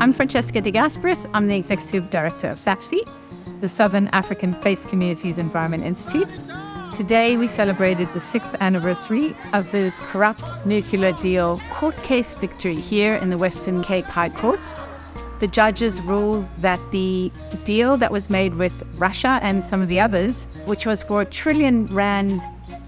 I'm Francesca de Gasperis. I'm the Executive Director of SAFC, the Southern African Faith Communities Environment Institute. Today we celebrated the 6th anniversary of the corrupt nuclear deal court case victory here in the Western Cape High Court. The judges ruled that the deal that was made with Russia and some of the others, which was for a R1 trillion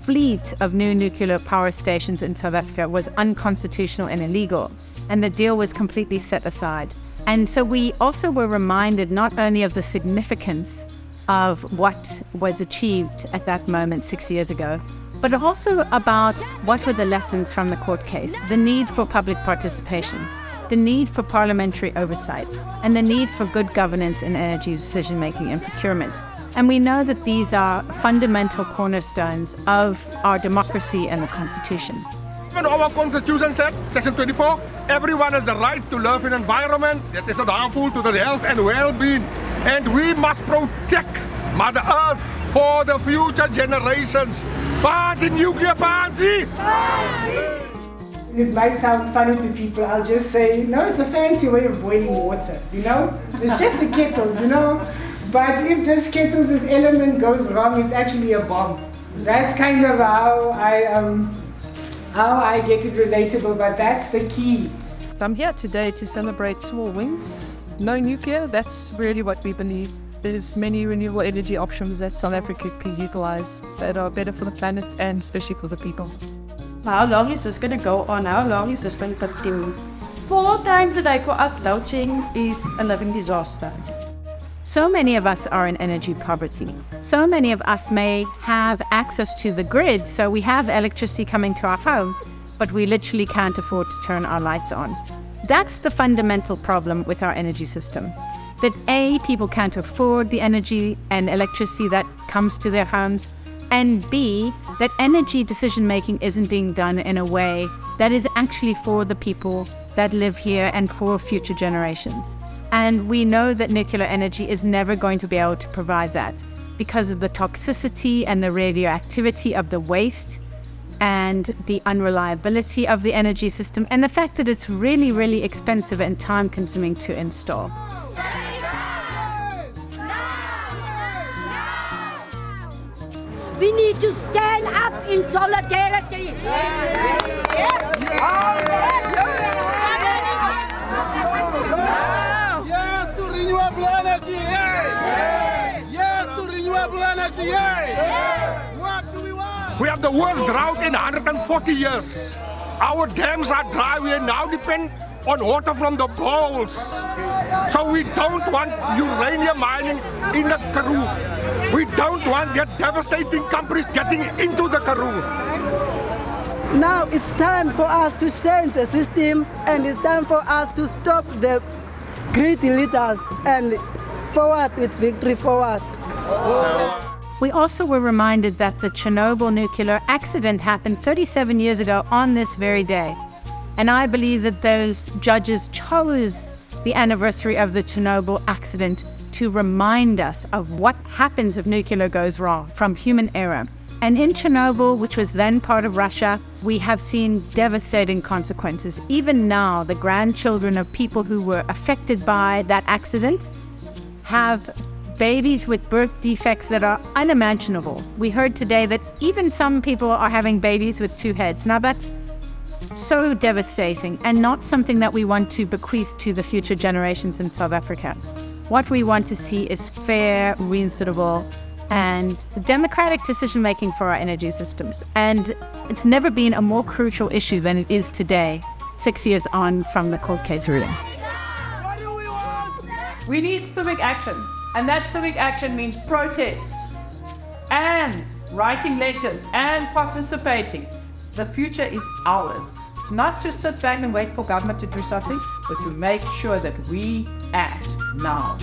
fleet of new nuclear power stations in South Africa, was unconstitutional and illegal, and the deal was completely set aside. And so we also were reminded not only of the significance of what was achieved at that moment 6 years ago, but also about what were the lessons from the court case, the need for public participation, the need for parliamentary oversight, and the need for good governance in energy decision-making and procurement. And we know that these are fundamental cornerstones of our democracy and the Constitution. Even our Constitution said, Section 24, everyone has the right to live in an environment that is not harmful to their health and well-being. And we must protect Mother Earth for the future generations. Pansy, nuclear pansy! It might sound funny to people, I'll just say, no, it's a fancy way of boiling water, you know? It's just a kettle, you know? But if this kettle's element goes wrong, it's actually a bomb. That's kind of how I get it relatable, but that's the key. I'm here today to celebrate small wins. No nuclear, that's really what we believe. There's many renewable energy options that South Africa can utilize that are better for the planet and especially for the people. How long is this going to go on? How long is this going to continue? 4 times a day for us, load shedding is a living disaster. So many of us are in energy poverty. So many of us may have access to the grid, so we have electricity coming to our home, but we literally can't afford to turn our lights on. That's the fundamental problem with our energy system. That A, people can't afford the energy and electricity that comes to their homes, and B, that energy decision-making isn't being done in a way that is actually for the people that live here and for future generations. And we know that nuclear energy is never going to be able to provide that because of the toxicity and the radioactivity of the waste and the unreliability of the energy system and the fact that it's really, really expensive and time-consuming to install. We need to stand up in solidarity. Yes to renewable energy, yay! Yes to renewable energy, yay! What do we want? We have the worst drought in 140 years. Our dams are dry. We now depend on water from the poles. So we don't want uranium mining in the Karoo. We don't want that devastating companies getting into the Karoo. Now it's time for us to change the system, and it's time for us to stop the greedy leaders and forward with victory forward. We also were reminded that the Chernobyl nuclear accident happened 37 years ago on this very day. And I believe that those judges chose the anniversary of the Chernobyl accident to remind us of what happens if nuclear goes wrong from human error. And in Chernobyl, which was then part of Russia, we have seen devastating consequences. Even now, the grandchildren of people who were affected by that accident have babies with birth defects that are unimaginable. We heard today that even some people are having babies with 2 heads. Now that's so devastating and not something that we want to bequeath to the future generations in South Africa. What we want to see is fair, reasonable, and democratic decision-making for our energy systems. And it's never been a more crucial issue than it is today, 6 years on from the court case ruling. What do we want? We need civic action, and that civic action means protests and writing letters and participating. The future is ours. It's not to sit back and wait for government to do something, but to make sure that we act now.